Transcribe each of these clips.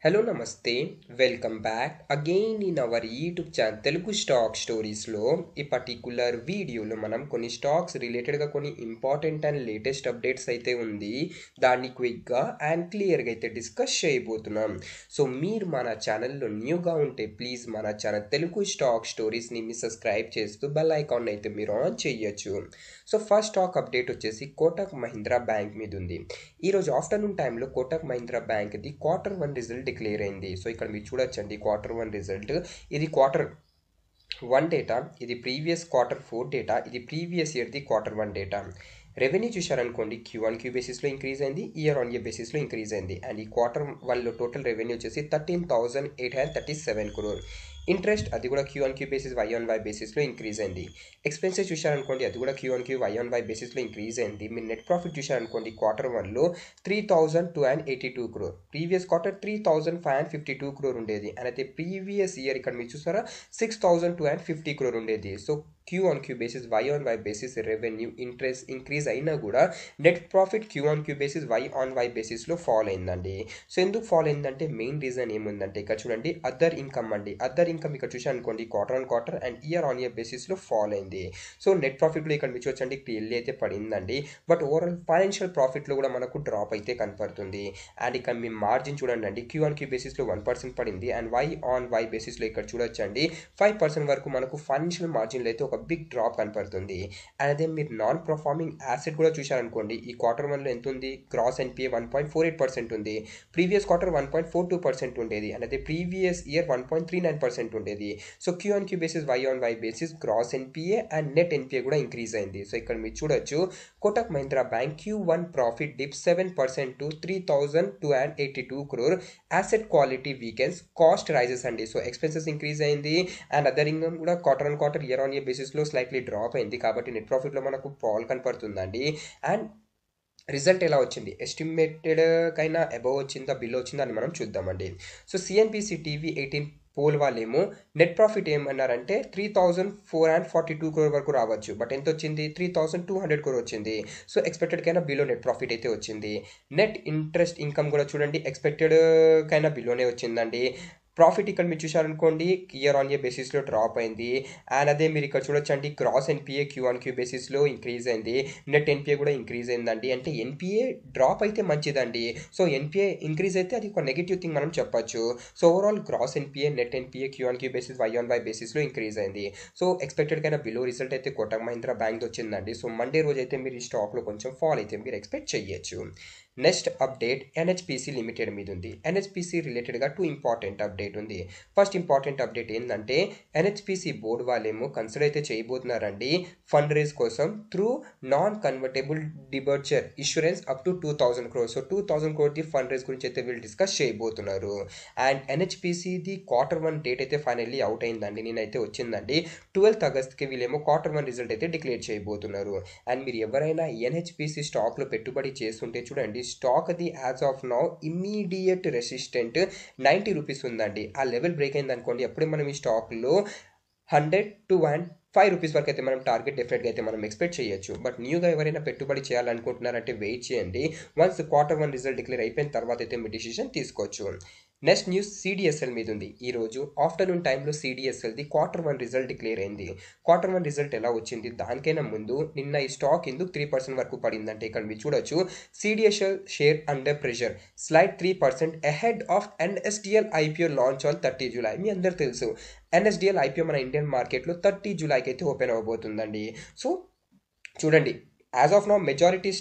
Hello నమస్తే welcome back again in our YouTube channel Telugu stock స్టోరీస్లో ఈ పర్టికులర్ వీడియోలో మనం కొన్ని స్టాక్స్ రిలేటెడ్గా కొన్ని ఇంపార్టెంట్ అండ్ లేటెస్ట్ అప్డేట్స్ అయితే ఉంది. దాన్ని క్విక్గా అండ్ క్లియర్గా అయితే డిస్కస్ చేయబోతున్నాం. సో మీరు మన ఛానల్లో న్యూగా ఉంటే ప్లీజ్ మన ఛానల్ తెలుగు స్టాక్ స్టోరీస్ని మీ సబ్స్క్రైబ్ చేస్తూ బెల్ ఐకాన్ అయితే మీరు ఆన్ చేయొచ్చు. సో ఫస్ట్ స్టాక్ అప్డేట్ వచ్చేసి కోటక్ మహీంద్రా బ్యాంక్ మీద ఉంది. ఈరోజు ఆఫ్టర్నూన్ టైంలో కోటక్ మహీంద్రా బ్యాంక్ది Q1 రిజల్ట్ డిక్లేర్ అయింది. సో ఇక్కడ మీరు చూడొచ్చండి Q1 రిజల్ట్. ఇది Q1 డేటా, ఇది ప్రీవియస్ Q4 డేటా, ఇది ప్రీవియస్ ఇయర్ది Q1 డేటా. రెవెన్యూ చూశారనుకోండి Q1Q బేసిస్లో ఇంక్రీజ్ అయింది, ఇయర్ ఆన్ ఇయర్ బేసిస్లో ఇంక్రీజ్ అయింది. అండ్ ఈ Q1లో టోటల్ రెవెన్యూ వచ్చేసి 13,837 crore. ఇంట్రెస్ట్ అది కూడా Q1Q బేసిస్ Y-on-Y బేసిస్లో ఇంక్రీజ్ అయింది. ఎక్స్పెన్సెస్ చూశారనుకోండి అది కూడా Q1Q Y-on-Y బేసిస్లో ఇంక్రీజ్ అయింది. మీ నెట్ ప్రాఫిట్ చూశారనుకోండి Q1లో 3,282 crore. ప్రీవియస్ క్వార్టర్ 3,552 crore ఉండేది. అండ్ అయితే ప్రీవియస్ ఇయర్ ఇక్కడ మీరు చూసారా 6,250 crore ఉండేది. So Q1Q basis Y-on-Y basis revenue interest increase అయినా కూడా net profit Q1Q basis Y-on-Y బేసిస్లో ఫాల్ అయిందండి. సో ఎందుకు ఫాల్ అయిందంటే మెయిన్ రీజన్ ఏముందంటే ఇక్కడ చూడండి అదర్ ఇన్కమ్ అండి. అదర్ ఇన్కమ్ ఇక్కడ చూసారనుకోండి Q1 and year on year బేసిస్లో ఫాల్ అయింది. సో నెట్ ప్రాఫిట్లో ఇక్కడ మీరు చూడండి క్లియర్లీ అయితే పడిందండి. బట్ ఓవరాల్ ఫైనాన్షియల్ ప్రాఫిట్లో కూడా మనకు డ్రాప్ అయితే కనపడుతుంది. అండ్ ఇక్కడ మీ మార్జిన్ చూడండి అండి Q1Q బేసిస్లో 1% పడింది. అండ్ Y-on-Y బేసిస్లో ఇక్కడ చూడొచ్చండి 5% వరకు మనకు ఫైనాన్షియల్ మార్జిన్లో అయితే ఒక బిగ్ డ్రాప్ కనపడుతుంది. అండ్ అదే మీరు నాన్ పర్ఫార్మింగ్ యాసెట్ కూడా చూశారనుకోండి ఈ Q1లో ఎంత ఉంది, గ్రాస్ NPA 1.48% ఉంది. ప్రీవియస్ క్వార్టర్ 1.42% ఉండేది. అండ్ అదే ప్రీవియస్ ఇయర్ 1.39% ఉండేది. So Q1Q basis Y-on-Y basis gross NPA and net NPA కూడా ఇంక్రీజ్ అయింది. సో ఇక్కడ మీరు చూడొచ్చు Kotak Mahindra bank Q1 profit dip 7% to 3,282 crore. Asset quality weakens, cost rises అండి. సో ఎక్స్పెన్సెస్ ఇంక్రీజ్ అయింది. అండ్ అదర్ ఇన్కమ్ కూడా Q1 year on year బేసిస్లో slightly drop అయింది. కాబట్టి నెట్ ప్రాఫిట్లో మనకు ఫాల్ కనపడుతుందండి. అండ్ రిజల్ట్ ఎలా వచ్చింది, ఎస్టిమేటెడ్ కైనా అబవ్ వచ్చిందా బిలో వచ్చిందా అని మనం చూద్దామండి. సో CNBC TV 18 పోల్ వాళ్ళేమో నెట్ ప్రాఫిట్ ఏమన్నారంటే 3,442 crore వరకు రావచ్చు. బట్ ఎంత వచ్చింది, 3,200 crore వచ్చింది. సో ఎక్స్పెక్టెడ్ కైనా బిలో నెట్ ప్రాఫిట్ అయితే వచ్చింది. నెట్ ఇంట్రెస్ట్ ఇన్కమ్ కూడా చూడండి ఎక్స్పెక్టెడ్ కైనా బిలోనే వచ్చిందండి. ప్రాఫిట్ ఇక్కడ మీరు చూశారనుకోండి ఇయర్ ఆన్ ఇయర్ బేసిస్లో డ్రాప్ అయింది. అండ్ అదే మీరు ఇక్కడ చూడొచ్చండి గ్రాస్ NPA Q1Q బేసిస్లో ఇంక్రీజ్ అయింది, నెట్ NPA కూడా ఇంక్రీజ్ అయిందండి. అంటే NPA డ్రాప్ అయితే మంచిదండి. సో NPA ఇంక్రీజ్ అయితే అది ఒక నెగిటివ్ థింగ్ మనం చెప్పొచ్చు. So overall gross NPA, net NPA Q1Q basis Y-on-Y బేసిస్లో ఇంక్రీజ్ అయింది. సో ఎక్స్పెక్టెడ్ కైనా బిలో రిజల్ట్ అయితే కోటక్ మహీంద్రా బ్యాంక్ వచ్చిందండి. సో మండే రోజు అయితే మీరు ఈ స్టాక్లో కొంచెం ఫాల్ అయితే మీరు ఎక్స్పెక్ట్ చేయొచ్చు. నెక్స్ట్ అప్డేట్ NHPC లిమిటెడ్ మీద ఉంది. NHPC రిలేటెడ్గా 2 ఇంపార్టెంట్ అప్డేట్ ఉంది. ఫస్ట్ ఇంపార్టెంట్ అప్డేట్ ఏంటంటే NHPC బోర్డు వాళ్ళేమో కన్సిడర్ అయితే చేయబోతున్నారండి ఫండ్ రేజ్ కోసం through non convertible debenture issuance up to 2,000 crore. So 2,000 crore ది ఫండ్ రేజ్ గురించి అయితే వీళ్ళు డిస్కస్ చేయబోతున్నారు. అండ్ NHPCది Q1 డేట్ అయితే ఫైనల్లీ అవుట్ అయిందండి, నేనైతే వచ్చిందండి 12th ఆగస్ట్కి వీళ్ళేమో Q1 రిజల్ట్ అయితే డిక్లేర్ చేయబోతున్నారు. అండ్ మీరు ఎవరైనా NHPC స్టాక్లో పెట్టుబడి చేస్తుంటే చూడండి స్టాక్ అది as of now immediate resistant 90 rupees ఉందండి. ఆ లెవెల్ బ్రేక్ అయింది అనుకోండి అప్పుడే మనం ఈ స్టాక్లో 100 to 105 రూపీస్ వరకు అయితే మనం టార్గెట్ డెఫినెట్గా అయితే మనం ఎక్స్పెక్ట్ చేయొచ్చు. బట్ న్యూగా ఎవరైనా పెట్టుబడి చేయాలనుకుంటున్నారంటే వెయిట్ చేయండి. వన్స్ Q1 రిజల్ట్ డిక్లేర్ అయిపోయిన తర్వాత అయితే మీ డిసిషన్ తీసుకోవచ్చు. నెక్స్ట్ న్యూస్ CDSL మీద ఉంది. ఈరోజు ఆఫ్టర్నూన్ టైంలో CDSLది Q1 రిజల్ట్ డిక్లేర్ అయింది. Q1 రిజల్ట్ ఎలా వచ్చింది, దానికైనా ముందు నిన్న ఈ స్టాక్ ఎందుకు 3% వరకు పడిందంటే ఇక్కడ మీరు చూడొచ్చు CDSL share under pressure slide 3% ahead of NSDL IPO launch on 30 July. మీ అందరు తెలుసు NSDL IPO మన ఇండియన్ మార్కెట్లో 30 జూలైకి అయితే ఓపెన్ అవ్వబోతుందండి. సో చూడండి as of now majority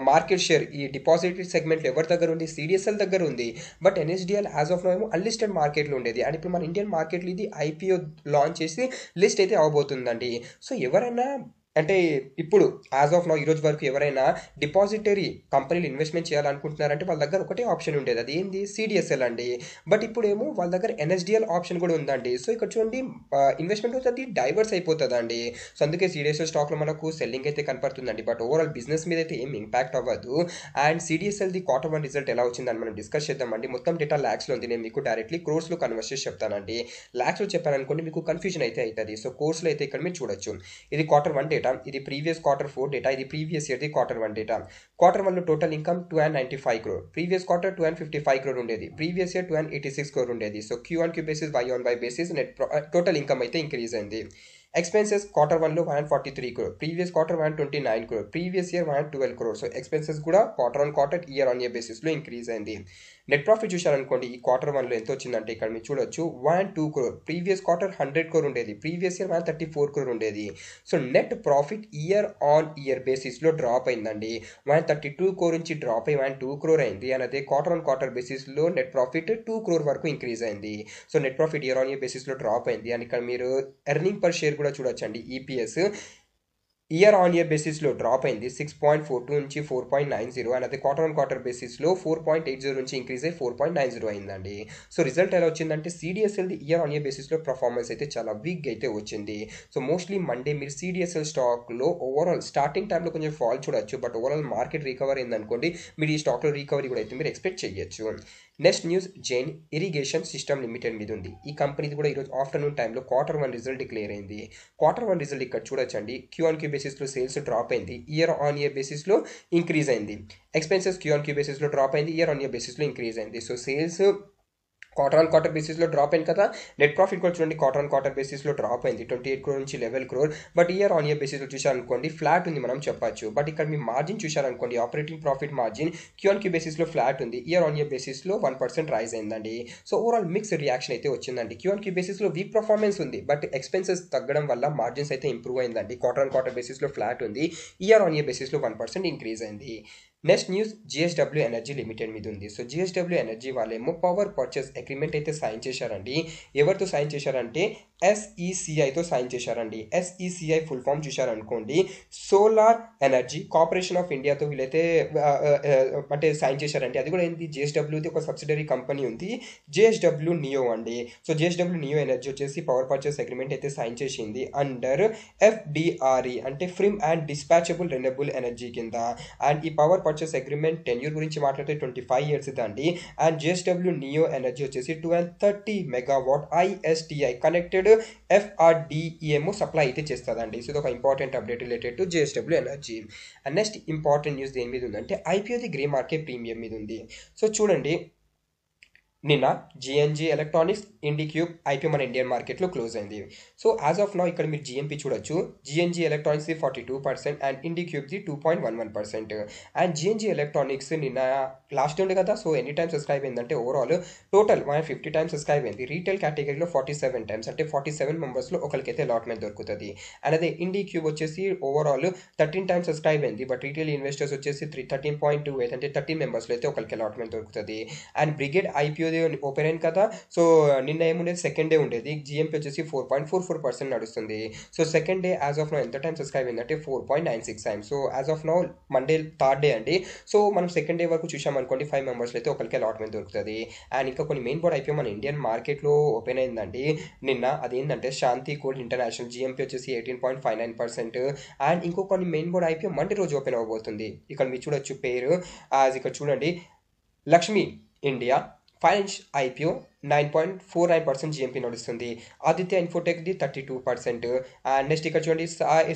market share ఈ డిపాజిటరీ సెగ్మెంట్ ఎవరి దగ్గర ఉంది, CDSL దగ్గర ఉంది. But NSDL as of now ఏమో అన్లిస్టెడ్ మార్కెట్లో ఉండేది. అండ్ ఇప్పుడు మన ఇండియన్ మార్కెట్లో ఇది IPO లాంచ్ చేసి లిస్ట్ అయితే అవ్వబోతుందండి. సో ఎవరైనా అంటే ఇప్పుడు యాజ్ ఆఫ్ నౌ ఈరోజు వరకు ఎవరైనా డిపాజిటరీ కంపెనీలు ఇన్వెస్ట్మెంట్ చేయాలనుకుంటున్నారంటే వాళ్ళ దగ్గర ఒకటే ఆప్షన్ ఉండేది, అది ఏంది CDSL అండి. బట్ ఇప్పుడు ఏమో వాళ్ళ దగ్గర NSDL ఆప్షన్ కూడా ఉందండి. సో ఇక్కడ చూడండి ఇన్వెస్ట్మెంట్ వచ్చి డైవర్స్ అయిపోతుందండి. సో అందుకే CDSL స్టాక్లో మనకు సెల్లింగ్ అయితే కనపడుతుందండి. బట్ ఓవరాల్ బిజినెస్ మీద అయితే ఏం ఇంపాక్ట్ అవ్వదు. అండ్ CDSLది Q1 రిజల్ట్ ఎలా వచ్చిందని మనం డిస్కస్ చేద్దామండి. మొత్తం డేటా ల్యాక్స్లో ఉంది, నేను మీకు డైరెక్ట్లీ క్రోర్స్లో కన్వర్ట్ చేసి చెప్తానండి. ల్యాక్స్లో చెప్పాను అనుకోండి మీకు కన్ఫ్యూజన్ అయితే అవుతుంది. సో కోర్స్లో అయితే ఇక్కడ మీరు చూడొచ్చు ఇది Q1 డేటా. డేటా, ఇది ప్రీవియస్ Q4 డేటా, ఇది ప్రీవియస్ ఇయర్ది Q1 డేటా. Q1లో total income 295 crore, previous quarter 255 crore ఉండేది, ప్రీవియస్ ఇయర్ 286 crore ఉండేది. So Q1Q basis Y-on-Y basis total income అయితే ఇంక్రీజ్ అయింది. ఎక్స్పెన్సెస్ Q1లో 143 crore, previous quarter 129 crore, previous year 112 crore. So expenses కూడా quarter year on year బేసిస్లో increase అయింది. Net profit చూశారనుకోండి, ఈ Q1లో ఎంత వచ్చిందంటే ఇక్కడ మీరు చూడొచ్చు 102 crore, ప్రీవియస్ క్వార్టర్ 100 crore ఉండేది, ప్రీవియస్ ఇయర్ 134 crore ఉండేది. So net profit year on year బేసిస్లో డ్రాప్ అయిందండి. 132 crore నుంచి డ్రాప్ అయ్యి 102 crore అయింది. అనేది క్వార్టర్ బేసిస్లో నెట్ ప్రాఫిట్ 2 crore వరకు ఇంక్రీజ్ అయింది. So net profit year on year బేసిస్లో డ్రాప్ అయింది. అండ్ ఇక్కడ మీరు ఎర్నింగ్ పర్ షేర్ కూడా చూడొచ్చండి. ఈపీఎస్ ఇయర్ ఆన్ ఇయర్ బేసిస్లో డ్రాప్ అయింది 6.42 నుంచి 4.90, అనేది క్వార్టర్ బేసిస్లో 4.80 నుంచి ఇంక్రీజ్ అయ్యి 4.90 అయిందండి. సో రిజల్ట్ ఎలా వచ్చిందంటే సిడిఎస్ఎల్ది ఇయర్ ఆన్ ఇయర్ బేసిస్లో పర్ఫార్మెన్స్ అయితే చాలా వీక్ అయితే వచ్చింది. సో మోస్ట్లీ మండే మీరు సిడిఎస్ఎల్ స్టాక్లో ఓవరాల్ స్టార్టింగ్ టైంలో కొంచెం ఫాల్ చూడొచ్చు, బట్ ఓవరాల్ మార్కెట్ రికవర్ అయిందనుకోండి, మీరు ఈ స్టాక్లో రికవరీ కూడా అయితే మీరు ఎక్స్పెక్ట్ చేయొచ్చు. Next news Jain irrigation system limited మీద ఉంది. ఈ కంపెనీది కూడా ఈరోజు ఆఫ్టర్నూన్ టైంలో Q1 రిజల్ట్ డిక్లేర్ అయింది. Q1 రిజల్ట్ ఇక్కడ చూడొచ్చండి. Q-on-Q బేసిస్లో సేల్స్ డ్రాప్ అయింది, ఇయర్ ఆన్ ఇయర్ బేసిస్లో ఇంక్రీజ్ అయింది. ఎక్స్పెన్సెస్ Q-on-Q బేసిస్లో డ్రాప్ అయింది, ఇయర్ ఆన్ ఇయర్ బేసిస్లో ఇంక్రీజ్ అయింది. సో సేల్స్ క్వార్టర్ బేసిస్లో డ్రాప్ అయింది కదా. నెట్ ప్రాఫిట్ కూడా చూడండి క్వార్టర్ బేసిస్లో డ్రాప్ అయింది 28 crore నుంచి 11 crore, but year on year బేసిస్లో చూశారనుకోండి ఫ్లాట్ ఉంది మనం చెప్పచ్చు. బట్ ఇక్కడ మీ మార్జిన్ చూశారనుకోండి, ఆపరేటింగ్ ప్రాఫిట్ మార్జిన్ Q-on-Q బేసిస్లో ఫ్లాట్ ఉంది, ఇయర్ ఆన్ ఇయర్ బేసిస్లో 1% రైజ్ అయిందండి. సో ఓవరాల్ మిక్స్ రియాక్షన్ అయితే వచ్చిందండి. Q-on-Q బేసిస్లో వీక్ పర్ఫార్మెన్స్ ఉంది, బట్ ఎక్స్పెన్సెస్ తగ్గడం వల్ల మార్జిన్స్ అయితే ఇంప్రూవ్ అయిందండి. క్వార్టర్ బేసిస్లో ఫ్లాట్ ఉంది, ఇయర్ ఆన్ ఇయర్ బేసిస్లో 1% ఇంక్రీజ్ అయింది. Next news JSW energy limited మీద ఉంది. సో జిఎస్డబ్ల్యూ ఎనర్జీ వాళ్ళేమో పవర్ పర్చేస్ అగ్రిమెంట్ అయితే సైన్ చేశారండి. ఎవరితో సైన్ చేశారంటే ఎస్ఈసిఐతో సైన్ చేశారండి. ఎస్ఈసిఐ ఫుల్ ఫామ్ చూశారనుకోండి, సోలార్ ఎనర్జీ కార్పొరేషన్ ఆఫ్ ఇండియాతో వీళ్ళైతే అంటే సైన్ చేశారండి. అది కూడా ఏంటి, జిఎస్డబ్ల్యూది ఒక సబ్సిడరీ కంపెనీ ఉంది, జిఎస్డబ్ల్యూ నియో అండి. సో జిఎస్డబ్ల్యూ నియో ఎనర్జీ వచ్చేసి పవర్ పర్చేస్ అగ్రిమెంట్ అయితే సైన్ చేసింది అండర్ FDRE అంటే firm and dispatchable renewable energy కింద. అండ్ ఈ పవర్ పర్చేస్ అగ్రిమెంట్ టెన్యూర్ గురించి మాట్లాడితే 25 years ఇదండి. అండ్ జిఎస్డబ్ల్యూ నియో ఎనర్జీ వచ్చేసి 230 megawatt ISTI connected FRDEMO supply అయితే చేస్తుందండి. సో ఇది ఒక important update related to GSW energy. And next important news దేని మీద ఉందంటే ఐపీఓది గ్రే మార్కెట్ ప్రీమియం మీద ఉంది. సో చూడండి, నిన్న జిఎన్జీ ఎలక్ట్రానిక్స్ ఇండిక్యూబ్ ఐపీఓ మన ఇండియన్ మార్కెట్లో క్లోజ్ అయింది. సో యాజ్ ఆఫ్ నౌ ఇక్కడ మీరు జిఎంపీ చూడొచ్చు, జిఎన్జీ ఎలక్ట్రానిక్స్ది 42% అండ్ ఇండిక్యూబ్ది 2.11%. అండ్ జిఎన్జీ ఎలక్ట్రానిక్స్ నిన్న లాస్ట్ ఉండే కదా, సో ఎన్ని టైమ్స్ సబ్స్క్రైబ్ అయిందంటే ఓవరాల్ టోటల్ 150 times సబ్స్క్రైబ్ అయింది. రీటైల్ కేటగిరీలో 47 times, అంటే 47 మెంబర్స్లో ఒకరికైతే అలాట్మెంట్ దొరుకుతుంది. అండ్ అదే ఇండిక్యూబ్ వచ్చేసి ఓవరాల్ 13 times సబ్స్క్రైబ్ అయింది, బట్ రీటైల్ ఇన్వెస్టర్స్ వచ్చేసి 13.28 అంటే 13 మెంబర్స్లో అయితే ఒకరికి అలాట్మెంట్ దొరుకుతుంది. అండ్ బ్రిగేడ్ ఐపీఓ ఓపెన్ అయింది కదా. సో నిన్న ఏముండేది, సెకండ్ డే ఉండేది. జిఎంపీ వచ్చేసి 4.44% నడుస్తుంది. So second day as of now ఎంత టైం సబ్స్క్రైబ్ అయిందంటే 4.96 times. So as of now Monday third day అండి. సో మనం సెకండ్ డే వరకు చూసామనుకోండి 5 మెంబర్స్లో అయితే ఒకరికి అలాట్మెంట్ దొరుకుతుంది. అండ్ ఇంకా కొన్ని మెయిన్ బోర్డ్ ఐపీఓ మన ఇండియన్ మార్కెట్లో ఓపెన్ అయిందండి నిన్న. అదేంటంటే శాంతి కోల్డ్ ఇంటర్నేషనల్, జిఎంపీ వచ్చేసి 18.59%. అండ్ ఇంకో కొన్ని మెయిన్ బోర్డ్ ఐపీఓ మండే రోజు ఓపెన్ అవ్వబోతుంది. ఇక్కడ మీరు చూడొచ్చు పేరు, ఇక్కడ చూడండి Lakshmi India finance IPO 9.49% GMP నడుస్తుంది. ఆదిత్య ఇన్ఫోటెక్ది 32%. అండ్ నెక్స్ట్ ఇక్కడ చూడండి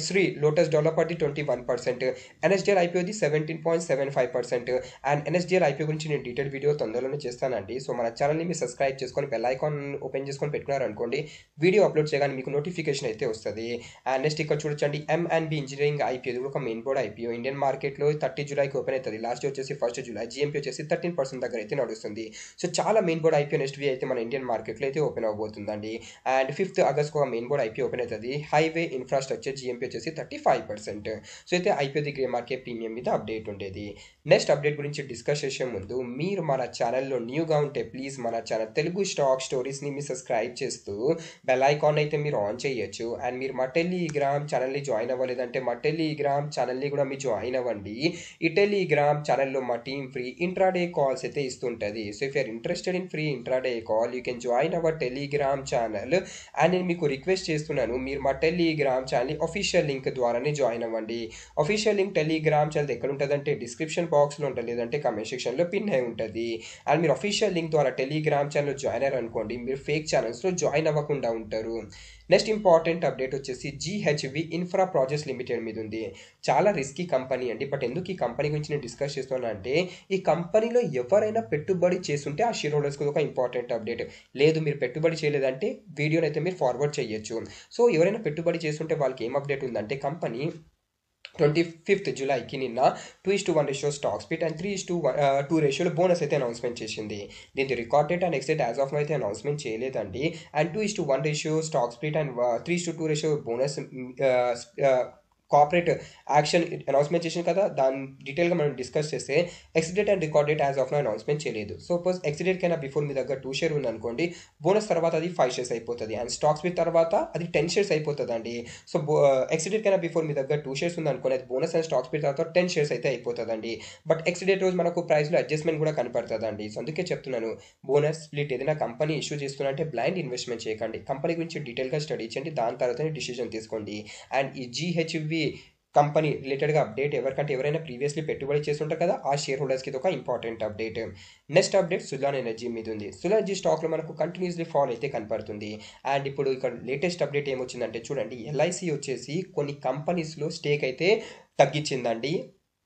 శ్రీ లోటస్ డెవలపర్ది 21%. ఎన్ఎస్డిఎల్ ఐపీఓది 17.75%. అండ్ ఎన్ఎస్డిఎల్ ఐపీఓ గురించి నేను డీటెయిల్ వీడియో తొందరలోనే చేస్తానండి. సో మన ఛానల్ని మీరు సబ్స్క్రైబ్ చేసుకొని బెల్ ఐకాన్ ఓపెన్ చేసుకొని పెట్టుకున్నారనుకోండి, వీడియో అప్లోడ్ చేయగానే మీకు నోటిఫికేషన్ అయితే వస్తుంది. అండ్ నెక్స్ట్ ఇక్కడ చూడొచ్చండి ఎంఎన్బి ఇంజనీరింగ్ ఐపీఓ కూడా ఒక మెయిన్ బోర్డ్ ఐపీఓ ఇండియన్ మార్కెట్లో 30 జూలైకి ఓపెన్ అవుతుంది. లాస్ట్ వచ్చేసి 1 జూలై. జిఎంపీ వచ్చేసి 13% దగ్గర అయితే నడుస్తుంది. సో చాలా మెయిన్ బోర్డ్ ఐపీఓ నెక్స్ట్ అయితే మన ఇండియన్ మార్కెట్లో అయితే ఓపెన్ అవబోతుందండి. అండ్ 5th ఆగస్ట్ ఒక మెయిన్ బోర్డ్ ఐపీఓ ఓపెన్ అవుతుంది. హైవే ఇన్ఫ్రాస్ట్రక్చర్ జిఎంపీ వచ్చేసి 35%. సో అయితే IPO the grey market premium మీద అప్డేట్ ఉండేది. నెక్స్ట్ అప్డేట్ గురించి డిస్కస్ చేసే ముందు మీరు మన ఛానల్లో న్యూగా ఉంటే ప్లీజ్ మన ఛానల్ తెలుగు స్టాక్ స్టోరీస్ని మీరు సబ్స్క్రైబ్ చేస్తూ బెల్ ఐకాన్ అయితే మీరు ఆన్ చేయొచ్చు. అండ్ మీరు మా టెలిగ్రామ్ ఛానల్ని జాయిన్ అవ్వలేదంటే మా టెలిగ్రామ్ ఛానల్ని కూడా మీరు జాయిన్ అవ్వండి. ఈ టెలిగ్రామ్ ఛానల్లో మా టీమ్ ఫ్రీ ఇంట్రాడే కాల్స్ అయితే ఇస్తుంటుంది. So if you are interested in free intraday call you can join our Telegram channel. And నేను మీకు రిక్వెస్ట్ చేస్తున్నాను, మీరు మా టెలిగ్రామ్ ఛానల్ ఆఫీషియల్ లింక్ ద్వారానే జాయిన్ అవ్వండి. ఆఫీషియల్ లింక్ టెలిగ్రామ్ ఛానల్ ఎక్కడ ఉంటుందంటే డిస్క్రిప్షన్ బాక్స్లో ఉంటుంది, లేదంటే కమెంట్ సెక్షన్లో పిన్ అయి ఉంటుంది. అండ్ మీరు అఫీషియల్ లింక్ ద్వారా టెలిగ్రామ్ ఛానల్లో జాయిన్ అయ్యారు అనుకోండి, మీరు ఫేక్ ఛానల్స్లో జాయిన్ అవ్వకుండా ఉంటారు. నెక్స్ట్ ఇంపార్టెంట్ అప్డేట్ వచ్చేసి GHV ఇన్ఫ్రా ప్రాజెక్ట్స్ లిమిటెడ్ మీద ఉంది. చాలా రిస్కీ కంపెనీ అండి. బట్ ఎందుకు ఈ కంపెనీ గురించి నేను డిస్కస్ చేస్తున్నా అంటే, ఈ కంపెనీలో ఎవరైనా పెట్టుబడి చేస్తుంటే ఆ షేర్ హోల్డర్స్కి ఒక ఇంపార్టెంట్ అప్డేట్. లేదు మీరు పెట్టుబడి చేయలేదంటే వీడియోని అయితే మీరు ఫార్వర్డ్ చేయొచ్చు. సో ఎవరైనా పెట్టుబడి చేస్తుంటే వాళ్ళకి ఏం అప్డేట్ ఉందంటే, కంపెనీ 25th జూలైకి నిన్న 2:1 రేషియో స్టాక్ స్ప్లిట్ అండ్ 3:2 రేషియోలో బోనస్ అయితే అనౌన్స్మెంట్ చేసింది. దీనికి record date and ex date as of now అయితే అనౌన్స్మెంట్ చేయలేదండి. And 2:1 ratio stock split and 3:2 ratio bonus corporate action announcement చేసింది కదా, దాని డీటెయిల్గా మనం డిస్కస్ చేస్తే ex date and record date as of now announcement చేయలేదు. సపోజ్ ఎక్స్ డేట్ కైనా బిఫోర్ మీ దగ్గర 2 షేర్ ఉందనుకోండి, బోనస్ తర్వాత అది 5 షేర్స్ అయిపోతుంది అండ్ స్టాక్ స్ప్లిట్ తర్వాత అది 10 షేర్స్ అయిపోతుంది అండి. సో ఎక్స్ డేట్ కైనా బిఫోర్ మీ దగ్గర 2 షేర్స్ ఉందనుకోండి, అది బోనస్ అండ్ స్టాక్ స్ప్లిట్ తర్వాత 10 షేర్స్ అయితే అయిపోతుందండి. బట్ ఎక్స్ డేట్ రోజు మనకు ప్రైస్లో అడ్జస్ట్మెంట్ కూడా కనపడుతుందండి. సో అందుకే చెప్తున్నాను, బోనస్ స్ప్లిట్ ఏదైనా కంపెనీ ఇష్యూ చేస్తున్నంటే బ్లైండ్ ఇన్వెస్ట్మెంట్ చేయకండి, కంపెనీ గురించి డీటెయిల్గా స్టడీ చేయండి, దాని తర్వాతనే డిసిజన్ తీసుకోండి. అండ్ ఈ GHV కంపెనీ రిలేటెడ్గా అప్డేట్ ఎవరికంటే ఎవరైనా ప్రీవియస్లీ పెట్టుబడి చేస్తుంటారు కదా, ఆ షేర్ హోల్డర్స్కి ఇది ఒక important update. Next update Suzlon energy మీద ఉంది. సుజలాన్ ఎనర్జీ స్టాక్లో మనకు కంటిన్యూస్లీ ఫాల్ అయితే కనపడుతుంది. అండ్ ఇప్పుడు ఇక్కడ లేటెస్ట్ అప్డేట్ ఏమొచ్చిందంటే చూడండి, LIC వచ్చేసి కొన్ని కంపెనీస్లో స్టేక్ అయితే తగ్గించిందండి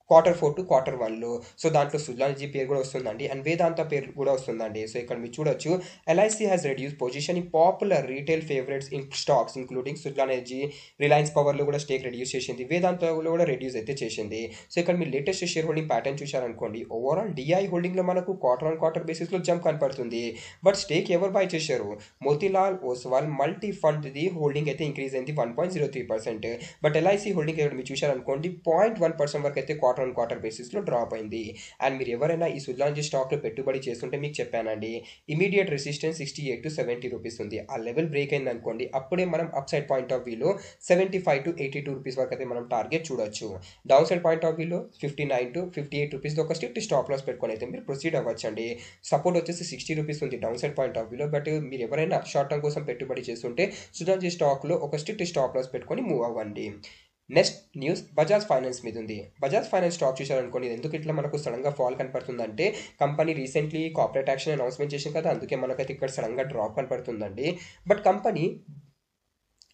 Q4 to Q1లో. సో దాంట్లో సుజలాన్ ఎనర్జీ పేరు కూడా వస్తుందండి అండ్ వేదాంత పేరు కూడా వస్తుందండి. సో ఇక్కడ మీరు చూడొచ్చు, LIC has reduce position in popular retail favourites in stocks including Suzlon energy, Reliance పవర్లో కూడా స్టేక్ రెడ్యూస్ చేసింది, వేదాంతలో కూడా రెడ్యూస్ అయితే చేసింది. సో ఇక్కడ మీరు లేటెస్ట్ షేర్ హోల్డింగ్ ప్యాటర్న్ చూశారనుకోండి, ఓవరాల్ DI హోల్డింగ్లో మనకు క్వార్టర్ బేసిస్లో జంప్ కనపడుతుంది. బట్ స్టేక్ ఎవరు బై చేశారు? మోతీలాల్ ఓస్వాల్ మల్టీ ఫండ్ది హోల్డింగ్ అయితే ఇంక్రీజ్ అయింది 1.03%. బట్ LIC హోల్డింగ్ ఇక్కడ మీరు చూశారనుకోండి 0.1% వరకు అయితే క్వార్టర్ బేసిస్లో డ్రాప్ అయింది. అండ్ మీరు ఎవరైనా ఈ సుజలాన్ ఎనర్జీ స్టాక్లో పెట్టుబడి చేస్తుంటే మీకు చెప్పానండి, ఇమీడియట్ రెసిస్టెన్స్ 68 to 70 రూపీస్ ఉంది. ఆ లెవెల్ బ్రేక్ అయింది అనుకోండి, అప్పుడే మనం అప్ సైడ్ పాయింట్ ఆఫ్ వ్యూలో 75 to 82 రూపీస్ వరకు అయితే మనం టార్గెట్ చూడొచ్చు. డౌన్ సైడ్ పాయింట్ ఆఫ్ వ్యూలో 59 to 58 రూపీస్ ఒక స్ట్రిక్ట్ స్టాప్ లాస్ పెట్టుకొని అయితే మీరు ప్రొసీడ్ అవ్వచ్చండి. సపోర్ట్ వచ్చేసి 60 రూపీస్ ఉంది డౌన్ సైడ్ పాయింట్ ఆఫ్ వ్యూలో. బట్ మీరు ఎవరైనా షార్ట్ టర్మ్ కోసం పెట్టుబడి చేస్తుంటే సుజలాన్ ఎనర్జీ స్టాక్లో ఒక స్ట్రిక్ట్ స్టాప్ లాస్ పెట్టుకొని మూవ్ అవ్వండి. నెక్స్ట్ న్యూస్ బజాజ్ ఫైనాన్స్ మీద ఉంది. బజాజ్ ఫైనాన్స్ స్టాక్ చూశారనుకోండి, ఎందుకు ఇట్లా మనకు సడన్గా ఫాల్ కనపడుతుందంటే, company recently corporate action announcement చేసింది కదా, అందుకే మనకైతే ఇక్కడ సడన్గా డ్రాప్ కనపడుతుందండి. But company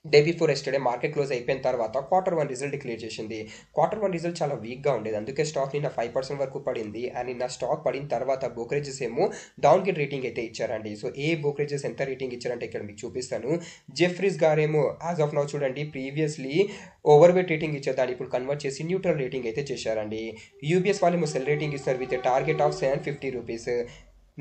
day before yesterday market close అయిపోయిన తర్వాత Q1 రిజల్ట్ డిక్లేర్ చేసింది. Q1 రిజల్ట్ చాలా వీక్గా ఉండేది, అందుకే స్టాక్ నిన్న 5% వరకు పడింది. అండ్ నిన్న స్టాక్ పడిన తర్వాత బ్రోకరేజెస్ ఏమో డౌన్ గ్రేడ్ రేటింగ్ అయితే ఇచ్చారండి. సో ఏ బ్రోకరేజెస్ ఎంత రేటింగ్ ఇచ్చారంటే ఇక్కడ మీకు చూపిస్తాను. జెఫ్రీస్ గారేమో యాజ్ ఆఫ్ నౌ చూడండి, ప్రీవియస్లీ ఓవర్ వెయిట్ రేటింగ్ ఇచ్చారు, దాన్ని ఇప్పుడు కన్వర్ట్ చేసి న్యూట్రల్ రేటింగ్ అయితే చేశారండి. UBS వాళ్ళేమో సెల్ రేటింగ్ ఇస్తారు with target of 750 rupees.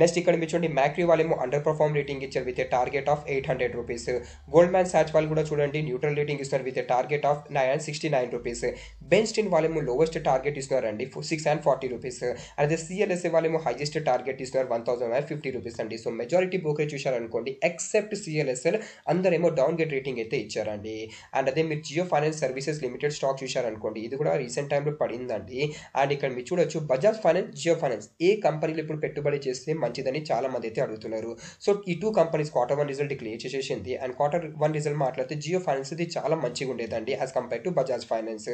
Next ఇక్కడ మీరు చూడండి, మ్యాక్రీ వాళ్ళేమో అండర్ పర్ఫార్మ్ రేటింగ్ ఇచ్చారు with target of 800 rupees. Goldman Sachs వాళ్ళు కూడా చూడండి న్యూట్రల్ రేటింగ్ ఇస్తున్నారు with target of 969 rupees. Bernstein వాళ్ళేమో లోవెస్ట్ టార్గెట్ ఇస్తున్నారండి 640 రూపీస్. అదే CLSA వాళ్ళేమో హైయెస్ట్ టార్గెట్ ఇస్తున్నారు 1050 రూపీస్ అండి. సో మెజారిటీ బ్రోకరేజ్ చూశారనుకోండి, ఎక్సెప్ట్ CLSL అందరేమో డౌన్ గ్రేడ్ రేటింగ్ అయితే ఇచ్చారండి. అండ్ అదే మీరు Jio finance services limited stock చూశారనుకోండి, ఇది కూడా రీసెంట్ టైంలో పడిందండి. అండ్ ఇక్కడ మీరు చూడొచ్చు, బజాజ్ ఫైనాన్స్, జియో ఫైనాన్స్ ఏ కంపెనీలు ఇప్పుడు పెట్టుబడి చేస్తే మంచిదని చాలా మంది అయితే అడుగుతున్నారు. సో ఈ 2 కంపెనీస్ Q1 రిజల్ట్ డిక్లేర్ చేసేసింది. అండ్ Q1 రిజల్ట్ మాట్లాడితే జియో ఫైనాన్స్ ఇది చాలా మంచిగా ఉండేదండి as compare to Bajaj finance.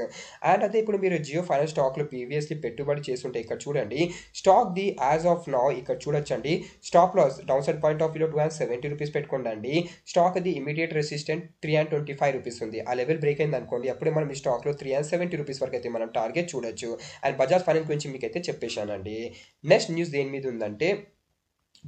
And అదే ఇప్పుడు మీరు జియో ఫైనాన్స్ స్టాక్లో ప్రీవియస్లీ పెట్టుబడి చేస్తుంటే ఇక్కడ చూడండి, స్టాక్ ది యాజ్ ఆఫ్ నౌ ఇక్కడ చూడొచ్చండి, stop loss downside point of వ్యూలో 270 రూపీస్ పెట్టుకోండి. స్టాక్ ది ఇమీడియట్ రెసిస్టెంట్ 325 రూపీస్ ఉంది. ఆ లెవెల్ బ్రేక్ అయింది అనుకోండి, అప్పుడే మనం ఈ స్టాక్లో 370 రూపీస్ వరకు అయితే మనం టార్గెట్ చూడొచ్చు. అండ్ బజాజ్ ఫైనాన్స్ గురించి మీకు అయితే చెప్పేశానండి. నెక్స్ట్ న్యూస్ దేని మీద ఉందంటే,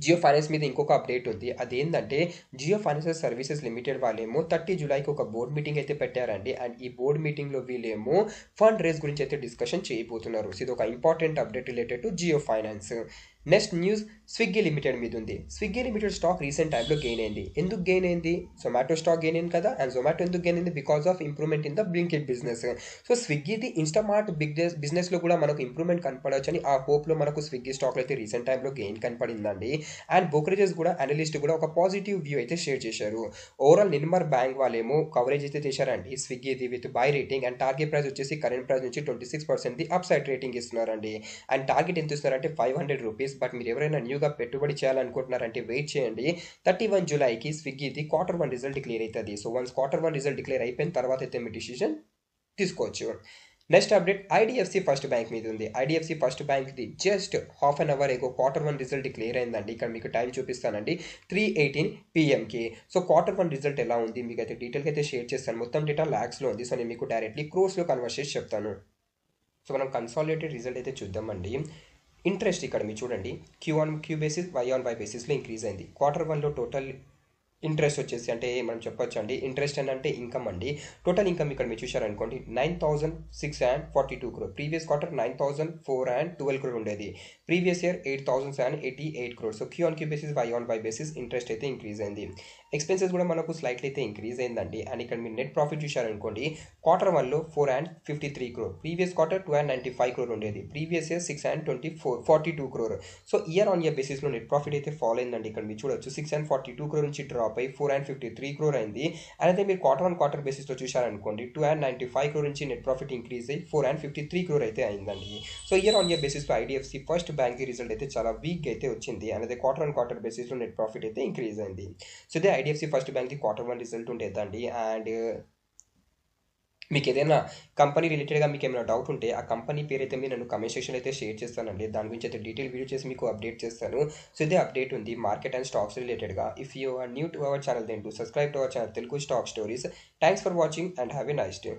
జియో ఫైనాన్స్ మీద ఇంకొక అప్డేట్ ఉంది. అదేంటంటే, జియో ఫైనాన్షియల్ సర్వీసెస్ లిమిటెడ్ వాళ్ళేమో 30 జూలైకి ఒక బోర్డ్ మీటింగ్ అయితే పెట్టారండి. అండ్ ఈ బోర్డ్ మీటింగ్లో వీళ్ళేమో ఫండ్ రేస్ గురించి అయితే డిస్కషన్ చేయబోతున్నారు. సో ఇది ఒక important update related to Jio finance. Next news Swiggy limited మీద ఉంది. స్విగ్గీ లిమిటెడ్ స్టాక్ రీసెంట్ టైంలో గెయిన్ అయింది. ఎందుకు గెయిన్ అయింది? జొమాటో స్టాక్ గెయిన్ అయింది కదా. అండ్ జొమాటో ఎందుకు గెయిన్ అయింది? Because of improvement in the Blinkit business. So స్విగ్గీది ఇన్స్టామార్ట్ బిజినెస్లో కూడా మనకు ఇంప్రూవ్మెంట్ కనపడవచ్చు అని ఆ హోప్లో మనకు స్విగ్గీ స్టాక్లో అయితే రీసెంట్ టైంలో గెయిన్ కనపడిందండి. అండ్ బ్రోకరేజెస్ కూడా, అనలిస్ట్ కూడా ఒక పాజిటివ్ వ్యూ అయితే షేర్ చేశారు. ఓవరాల్ నిర్మర్ బ్యాంక్ వాళ్ళేమో కవరేజ్ అయితే చేశారండి స్విగ్గీది with buy rating. And target price వచ్చేసి కరెంట్ ప్రైస్ నుంచి 26% అప్ సైడ్ రేటింగ్ ఇస్తున్నారండి. అండ్ టార్గెట్ ఎంత ఇస్తున్నారంటే 500 రూపీస్. బట్ మీరు ఎవరైనా న్యూగా పెట్టుబడి చేయాలనుకుంటున్నారంటే వెయిట్ చేయండి. 31 జూలైకి స్విగ్గీది Q1 రిజల్ట్ డిక్లేర్ అవుతుంది. So once Q1 result declare అయిపోయిన తర్వాత అయితే మీ డిసిజన్ తీసుకోవచ్చు. Next update IDFC first bank మీద ఉంది. ఐడిఎఫ్సి ఫస్ట్ బ్యాంక్ది just half an hour ago Q1 result clear అయిందండి. ఇక్కడ మీకు టైం చూపిస్తానండి 3:18 PM సో Q1 రిజల్ట్ ఎలా ఉంది మీకు అయితే డీటెయిల్గా అయితే షేర్ చేస్తాను. మొత్తం డేటా ల్యాక్స్లో ఉంది. సో నేను మీకు డైరెక్ట్లీ క్రోర్స్లో కన్వర్ట్ చేసి చెప్తాను. సో మనం కన్సాలిడేటెడ్ రిజల్ట్ అయితే చూద్దామండి. ఇంట్రెస్ట్ ఇక్కడ మీరు చూడండి Q1 బేసిస్ Y-on-Y బేసిస్లో ఇంక్రీజ్ అయింది. Q1లో టోటల్ ఇంట్రెస్ట్ వచ్చేసి అంటే మనం చెప్పొచ్చు అండి, ఇంట్రెస్ట్ అని అంటే ఇన్కమ్ అండి. టోటల్ ఇన్కమ్ ఇక్కడ మీరు చూశారనుకోండి 9,642 crore. ప్రీవియస్ క్వార్టర్ 9,412 crore ఉండేది. Previous year 8,788 crore. So Q-on-Q basis Y-on-Y basis interest అయితే ఇంక్రీజ్ అయింది. ఎక్స్పెన్సెస్ కూడా మనకు స్లైట్లీ అయితే ఇంక్రీజ్ అయిందండి. అండ్ ఇక్కడ మీరు నెట్ ప్రాఫిట్ చూశారనుకోండి Q1లో 453 crore. ప్రీవియస్ క్వార్టర్ 295 crore ఉండేది. Previous year 642 crore. So year on year బేసిస్లో నెట్ ప్రాఫిట్ అయితే ఫాలో అయిందండి. ఇక్కడ మీరు చూడొచ్చు 642 crore నుంచి డ్రాప్ అయి 453 crore అయింది. అయితే మీరు Q-on-Q బేసిస్లో చూశారనుకోండి 295 crore నుంచి నెట్ ప్రాఫిట్ ఇంక్రీజ్ అయ్యి 453 crore అయితే అయిందండి. సో ఇయర్ ఆన్ ఇయర్ బేసిస్లో ఐడిఎఫ్సి ఫస్ట్ బ్యాంక్ రిజల్ట్ అయితే చాలా వీక్ అయితే వచ్చింది. అనేది Q-on-Q బేసిస్లో నెట్ ప్రాఫిట్ అయితే ఇంక్రీజ్ అయింది. సో ఇదే ఐడిఎఫ్సి ఫస్ట్ బ్యాంక్ది Q1 రిజల్ట్ ఉండేదండి. అండ్ మీకు ఏదైనా కంపెనీ రిలేటెడ్గా మీకు ఏమైనా డౌట్ ఉంటే ఆ కంపెనీ పేరు అయితే మీరు నన్ను కమెంట్ సెక్షన్ అయితే షేర్ చేస్తానండి. దాని గురించి అయితే డీటెయిల్ వీడియో చేసి మీకు అప్డేట్ చేస్తాను. సో ఇదే అప్డేట్ ఉంది మార్కెట్ అండ్ స్టాక్స్ రిలేటెడ్గా. If you are new to our channel then to subscribe to our channel Telugu stock stories. Thanks for watching and have a nice day.